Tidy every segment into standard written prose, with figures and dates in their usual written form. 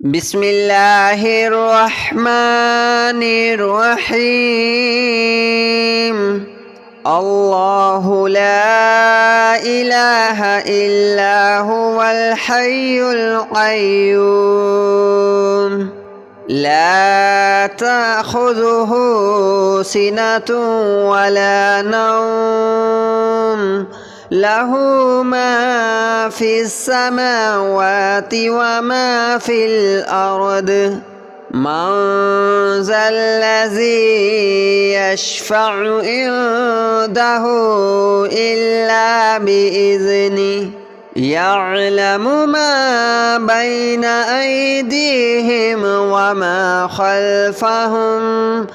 بسم الله الرحمن الرحيم. الله لا إله إلا هو الحي القيوم لا تأخذه سنة ولا نوم له ما في السماوات وما في الأرض من ذا الذي يشفع عنده إلا بإذنه يعلم ما بين أيديهم وما خلفهم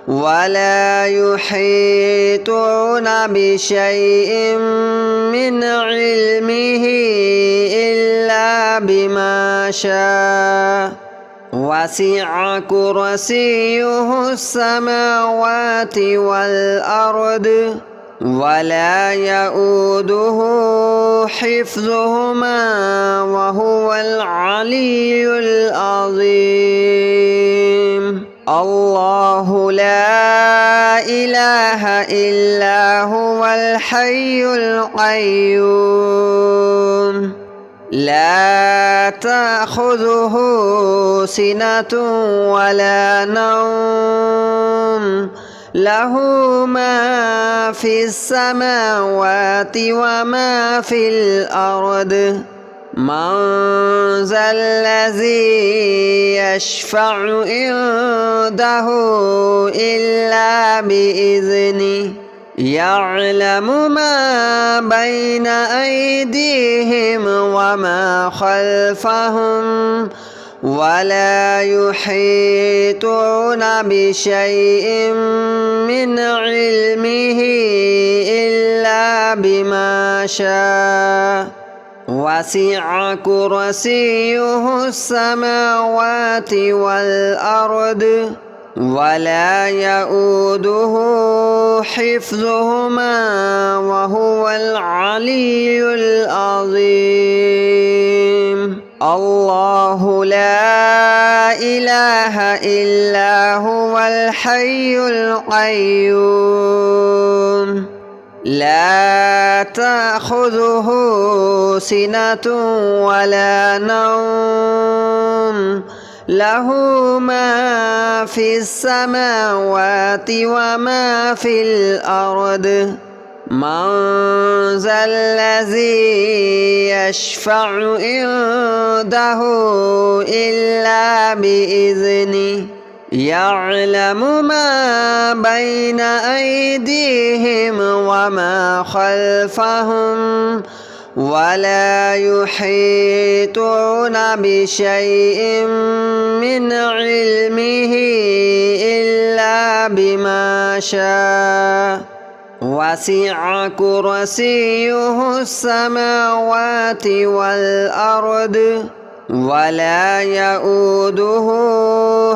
ولا يحيطون بشيء من علمه إلا بما شاء وسع كرسيه السماوات والأرض ولا يؤوده حفظهما وهو العلي العظيم. الله لا إله إلا هو الحي القيوم لا تأخذه سنة ولا نوم له ما في السماوات وما في الأرض من ذا الذي يشفع عنده إلا بإذنه يعلم ما بين أيديهم وما خلفهم ولا يحيطون بشيء من علمه إلا بما شاء وسع كرسيه السماوات والأرض ولا يؤوده حفظهما وهو العلي العظيم. الله لا إله إلا هو الحي القيوم لا تأخذه سنة ولا نوم له ما في السماوات وما في الأرض من ذا الذي يشفع عنده إلا بإذنه يعلم ما بين أيديهم وما خلفهم ولا يحيطون بشيء من علمه إلا بما شاء وسع كرسيه السماوات والأرض ولا يؤوده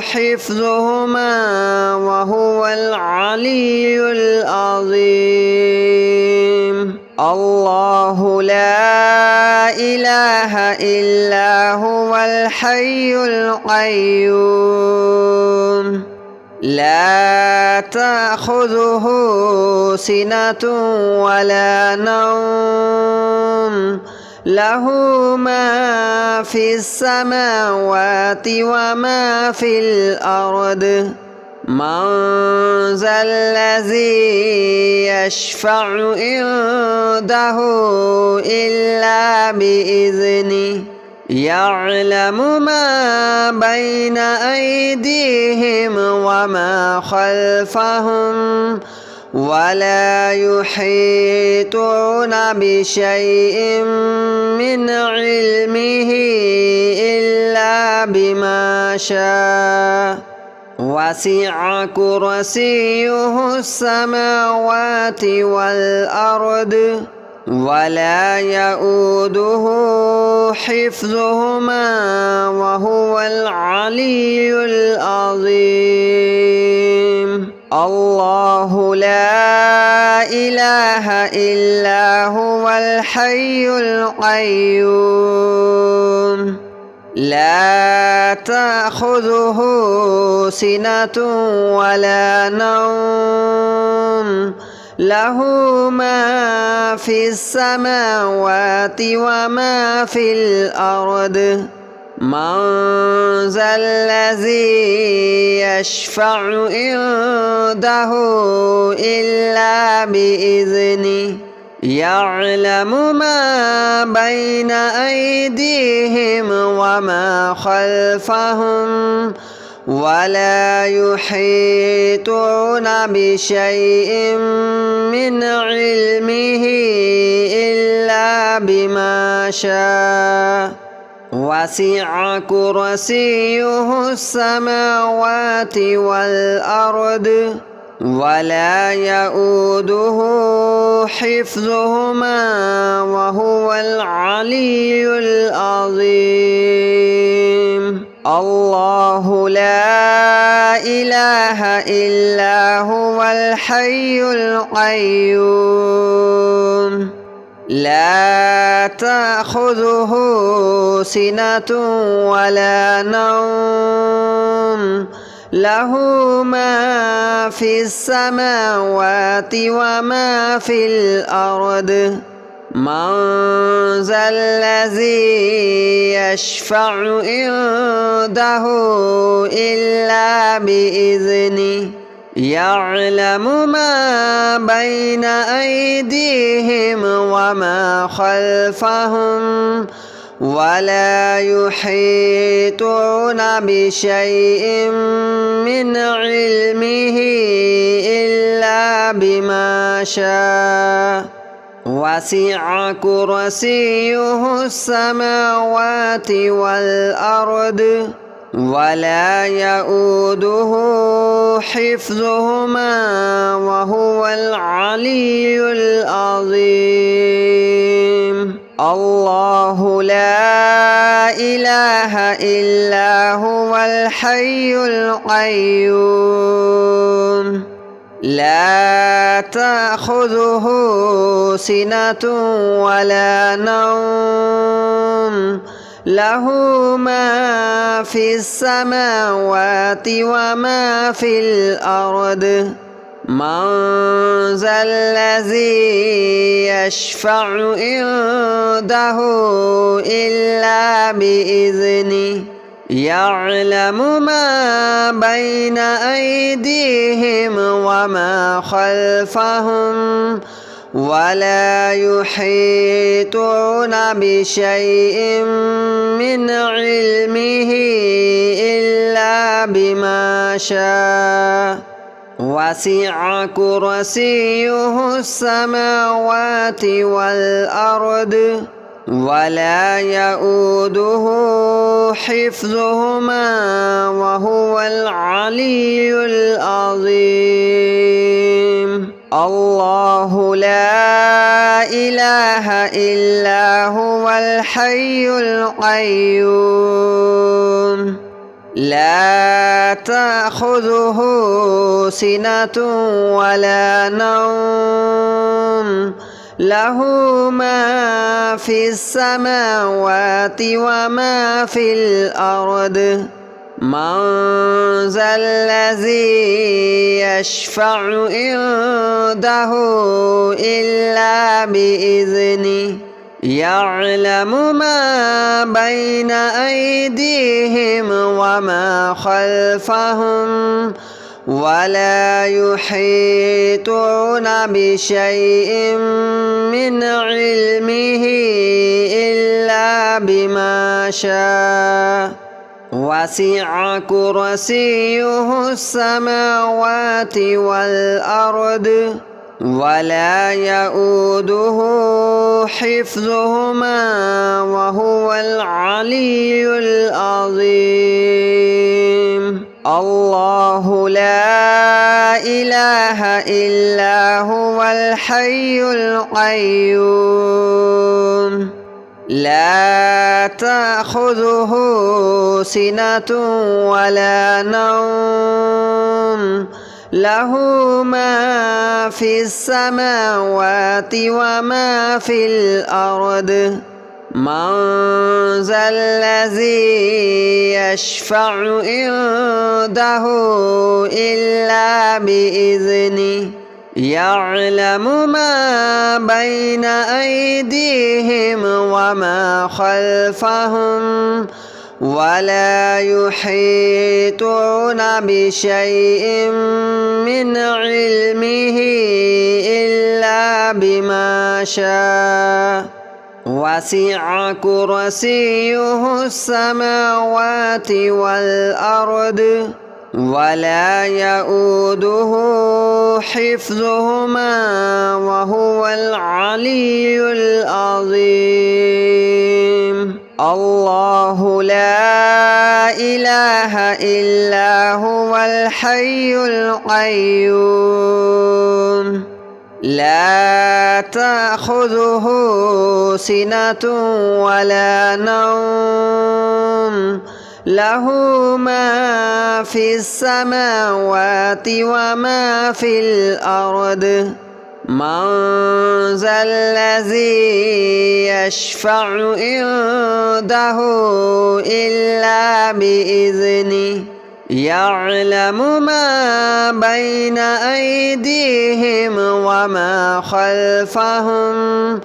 حفظهما وهو العلي العظيم. الله لا إله إلا هو الحي القيوم لا تأخذه سنة ولا نوم له ما في السماوات وما في الأرض من ذا الذي يشفع عنده إلا بإذنه يعلم ما بين أيديهم وما خلفهم ولا يحيطون بشيء من علمه إلا بما شاء وسع كرسيه السماوات والأرض ولا يؤوده حفظهما وهو العلي العظيم. الله لا إله إلا هو الحي القيوم لا تأخذه سنة ولا نوم له ما في السماوات وما في الأرض من ذا الذي يشفع عنده إلا بإذنه يعلم ما بين أيديهم وما خلفهم ولا يحيطون بشيء من علمه إلا بما شاء وسع كرسيه السماوات والأرض ولا يؤوده حفظهما وهو العلي العظيم الله لا إله إلا هو الحي القيوم لا تأخذه سنة ولا نوم له ما في السماوات وما في الأرض من ذا الذي يشفع عنده إلا بإذنه يعلم ما بين أيديهم وما خلفهم ولا يحيطون بشيء من علمه إلا بما شاء وسع كرسيه السماوات والأرض ولا يؤوده حفظهما وهو العلي العظيم الله لا إله إلا هو الحي القيوم لا تأخذه سنة ولا نوم له ما في السماوات وما في الأرض من ذا الذي يشفع عنده إلا بإذنه يعلم ما بين أيديهم وما خلفهم ولا يحيطون بشيء من علمه إلا بما شاء وسع كرسيه السماوات والأرض ولا يؤوده حفظهما وهو العلي العظيم الله لا إله إلا هو الحي القيوم لا تأخذه سنة ولا نوم له ما في السماوات وما في الأرض من ذا الذي يشفع عنده إلا بإذنه يعلم ما بين أيديهم وما خلفهم ولا يحيطون بشيء من علمه إلا بما شاء وسع كرسيه السماوات والأرض ولا يؤوده حفظهما وهو العلي العظيم الله لا إله إلا هو الحي القيوم لا تأخذه سنة ولا نوم له ما في السماوات وما في الأرض من ذا الذي يشفع عنده إلا بإذنه يعلم ما بين أيديهم وما خلفهم ولا يحيطون بشيء من علمه إلا بما شاء وسع كرسيه السماوات والأرض ولا يؤوده حفظهما وهو العلي العظيم. الله لا إله إلا هو الحي القيوم لا تأخذه سنة ولا نوم له ما في السماوات وما في الأرض من ذا الذي يشفع عنده إلا بإذنه يعلم ما بين أيديهم وما خلفهم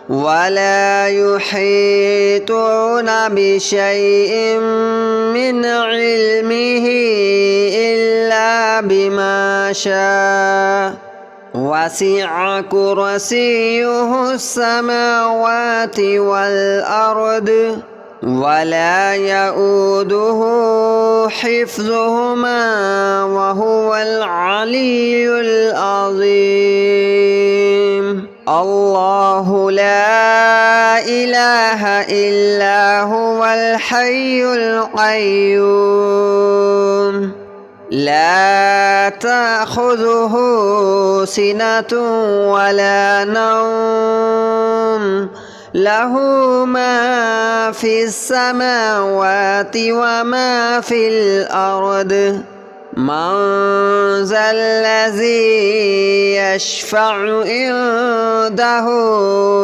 ولا يحيطون بشيء من علمه إلا بما شاء وسع كرسيه السماوات والأرض ولا يؤوده حفظهما وهو العلي العظيم. الله لا إله إلا هو الحي القيوم لا تأخذه سنة ولا نوم له ما في السماوات وما في الأرض من ذا الذي يشفع عنده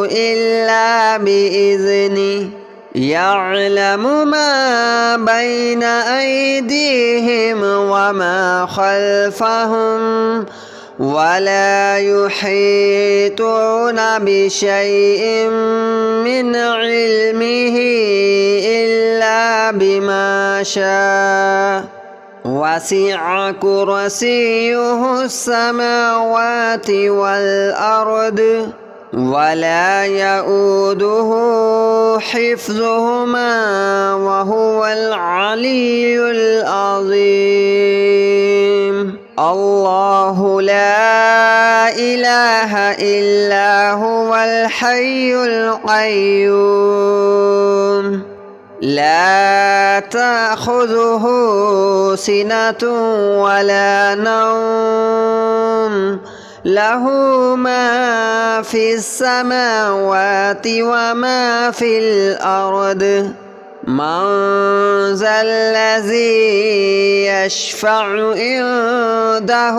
إلا بإذنه يعلم ما بين أيديهم وما خلفهم ولا يحيطون بشيء من علمه إلا بما شاء وسع كرسيه السماوات والأرض ولا يؤوده حفظهما وهو العلي العظيم. الله لا إله إلا هو الحي القيوم لا تأخذه سنة ولا نوم له ما في السماوات وما في الأرض من ذا الذي يشفع عنده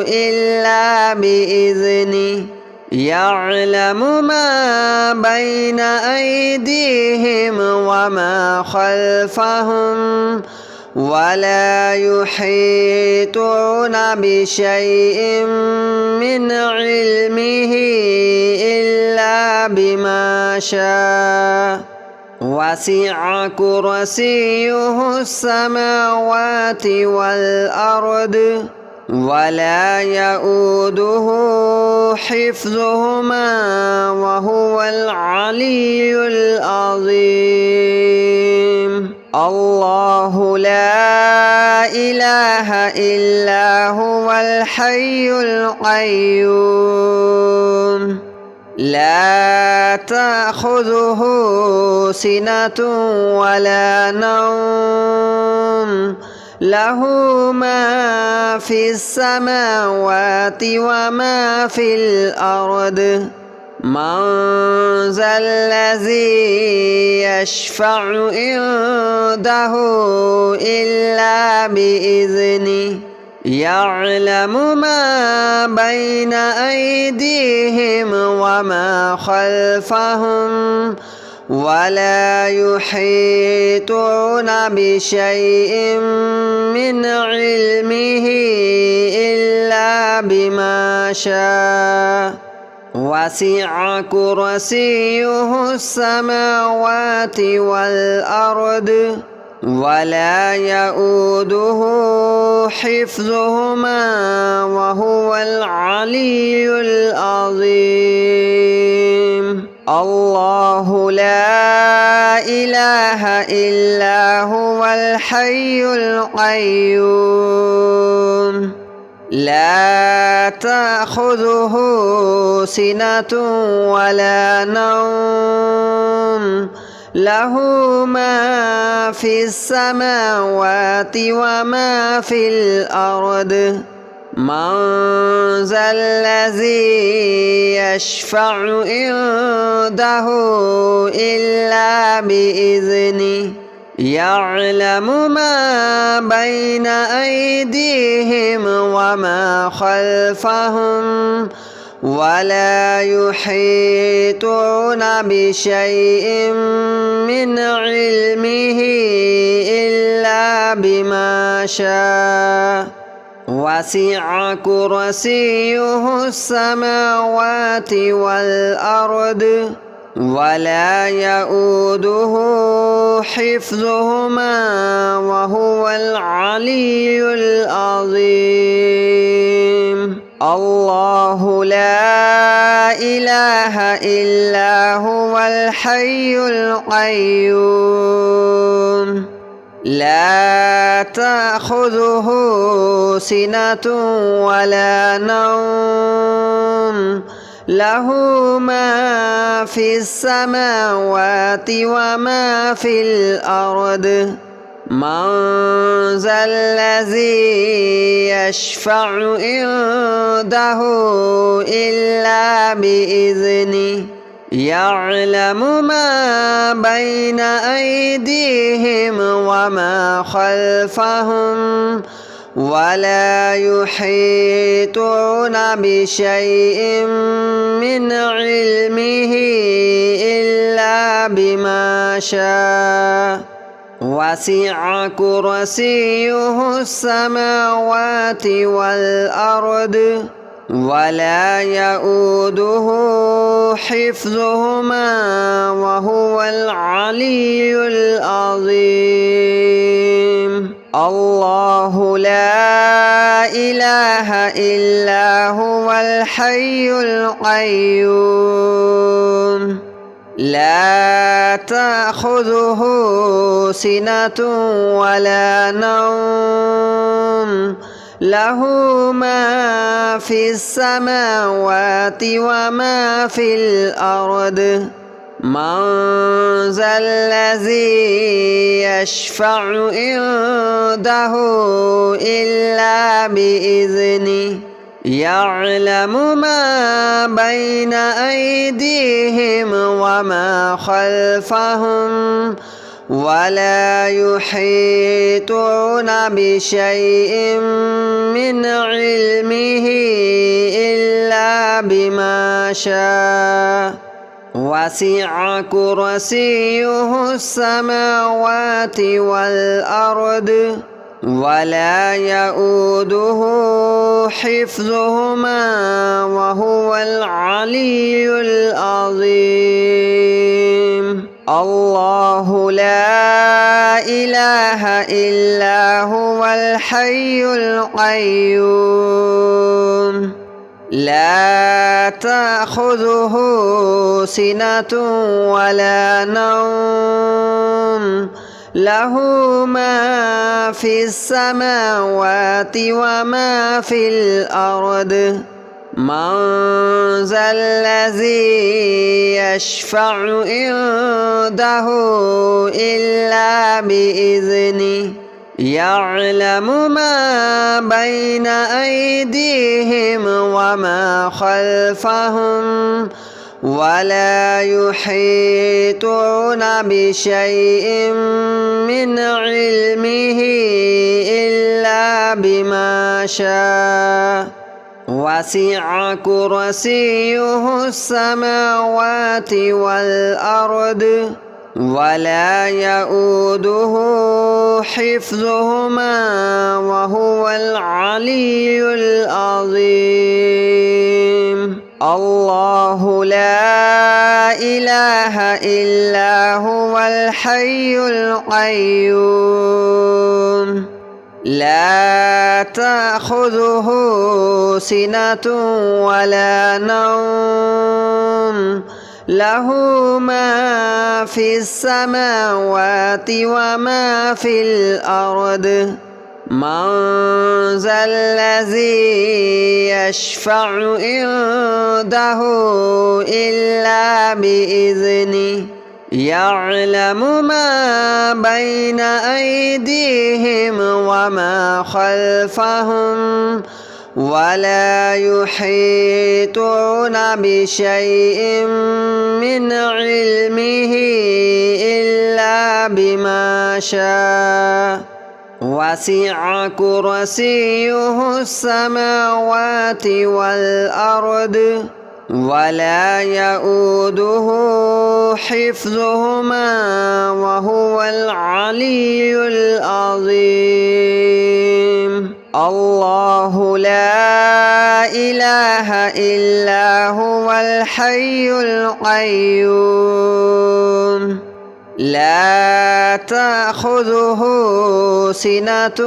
إلا بإذنه يعلم ما بين أيديهم وما خلفهم ولا يحيطون بشيء من علمه إلا بما شاء وسع كرسيه السماوات والأرض ولا يؤوده حفظهما وهو العلي العظيم. الله لا إله إلا هو الحي القيوم لا تأخذه سنة ولا نوم له ما في السماوات وما في الأرض من ذا الذي يشفع عنده إلا بإذنه يعلم ما بين أيديهم وما خلفهم ولا يحيطون بشيء من علمه إلا بما شاء وسع كرسيه السماوات والأرض ولا يؤوده حفظهما وهو العلي العظيم الله لا إله إلا هو الحي القيوم لا تأخذه سنة ولا نوم له ما في السماوات وما في الأرض من ذا الذي يشفع عنده إلا بإذنه يعلم ما بين أيديهم وما خلفهم ولا يحيطون بشيء من علمه إلا بما شاء وسع كرسيه السماوات والأرض ولا يؤوده حفظهما وهو العلي العظيم الله لا إله إلا هو الحي القيوم لا تأخذه سنة ولا نوم له ما في السماوات وما في الأرض من ذا الذي يشفع عنده إلا بإذنه يعلم ما بين أيديهم وما خلفهم ولا يحيطون بشيء من علمه إلا بما شاء وسع كرسيه السماوات والأرض ولا يؤوده حفظهما وهو العلي العظيم الله لا إله إلا هو الحي القيوم لا تأخذه سنة ولا نوم له ما في السماوات وما في الأرض من ذا الذي يشفع عنده إلا بإذنه يعلم ما بين أيديهم وما خلفهم ولا يحيطون بشيء من علمه إلا بما شاء وسع كرسيه السماوات والأرض ولا يؤوده حفظهما وهو العلي العظيم الله لا إله إلا هو الحي القيوم لا تأخذه سنة ولا نوم له ما في السماوات وما في الأرض من ذا الذي يشفع عنده إلا بإذنه يعلم ما بين أيديهم وما خلفهم ولا يحيطون بشيء من علمه إلا بما شاء وسع كرسيه السماوات والأرض ولا يؤوده حفظهما وهو العلي العظيم الله لا إله إلا هو الحي القيوم لا تأخذه سنة ولا نوم له ما في السماوات وما في الأرض من ذا الذي يشفع عنده إلا بإذنه يعلم ما بين أيديهم وما خلفهم ولا يحيطون بشيء من علمه إلا بما شاء وسع كرسيه السماوات والأرض ولا يؤوده حفظهما وهو العلي العظيم الله لا إله إلا هو الحي القيوم لا تأخذه سنة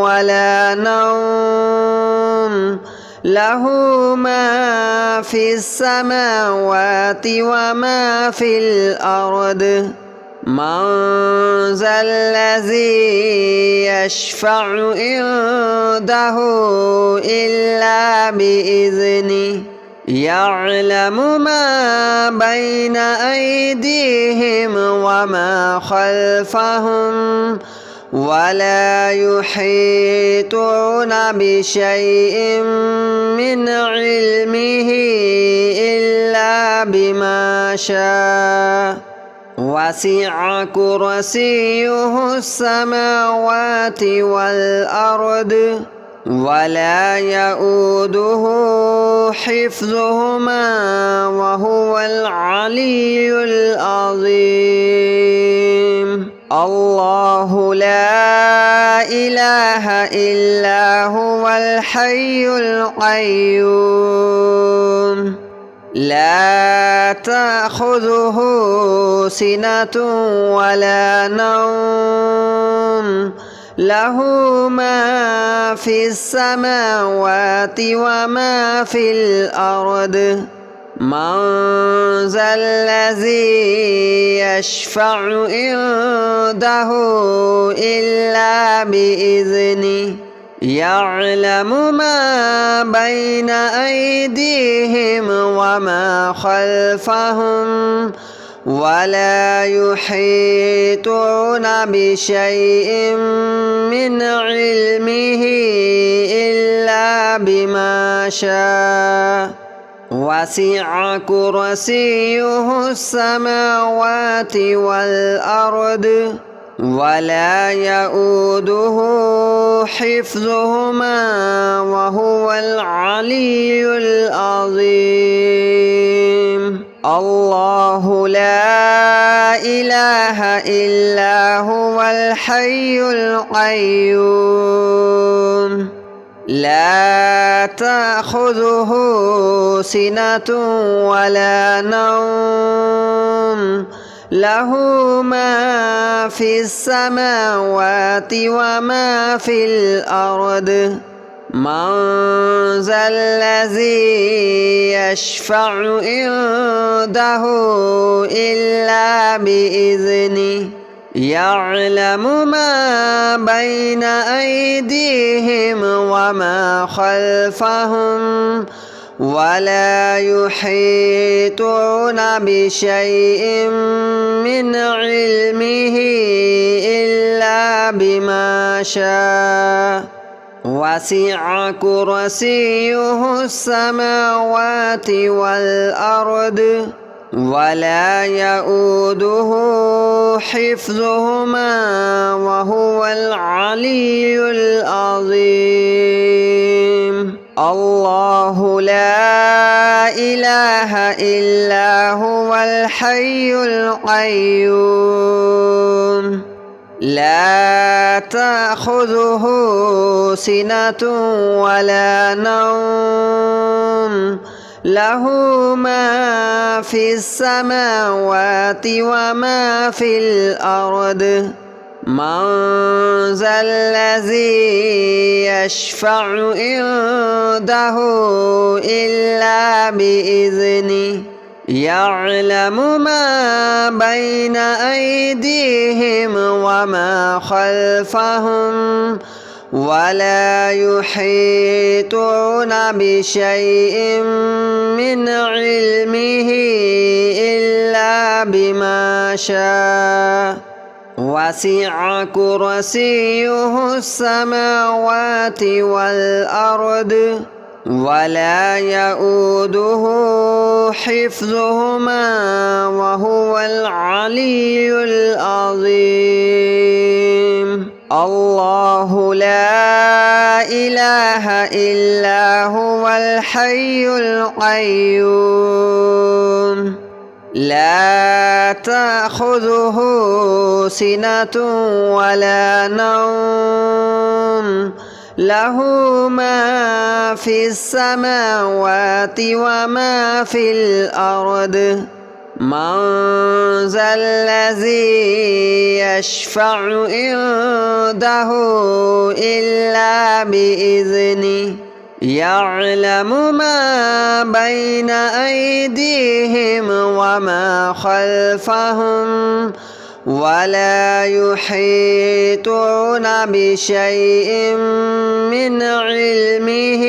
ولا نوم له ما في السماوات وما في الأرض من ذا الذي يشفع عنده إلا بإذنه يعلم ما بين أيديهم وما خلفهم ولا يحيطون بشيء من علمه إلا بما شاء وسع كرسيه السماوات والأرض ولا يؤوده حفظهما وهو العلي العظيم الله لا إله إلا هو الحي القيوم لا تأخذه سنة ولا نوم له ما في السماوات وما في الأرض من ذا الذي يشفع عنده إلا بإذنه يعلم ما بين أيديهم وما خلفهم ولا يحيطون بشيء من علمه إلا بما شاء وسع كرسيه السماوات والأرض ولا يؤوده حفظهما وهو العلي العظيم الله لا إله إلا هو الحي القيوم لا تأخذه سنة ولا نوم له ما في السماوات وما في الأرض من ذا الذي يشفع عنده إلا بإذنه يعلم ما بين أيديهم وما خلفهم ولا يحيطون بشيء من علمه إلا بما شاء وسع كرسيه السماوات والأرض ولا يؤوده حفظهما وهو العلي العظيم الله لا إله إلا هو الحي القيوم لا تأخذه سنة ولا نوم له ما في السماوات وما في الأرض من ذا الذي يشفع عنده إلا بإذنه يعلم ما بين أيديهم وما خلفهم ولا يحيطون بشيء من علمه إلا بما شاء وسع كرسيه السماوات والأرض ولا يؤوده حفظهما وهو العلي العظيم الله لا إله إلا هو الحي القيوم لا تأخذه سنة ولا نوم له ما في السماوات وما في الأرض من ذا الذي يشفع عنده إلا بإذنه يعلم ما بين أيديهم وما خلفهم ولا يحيطون بشيء من علمه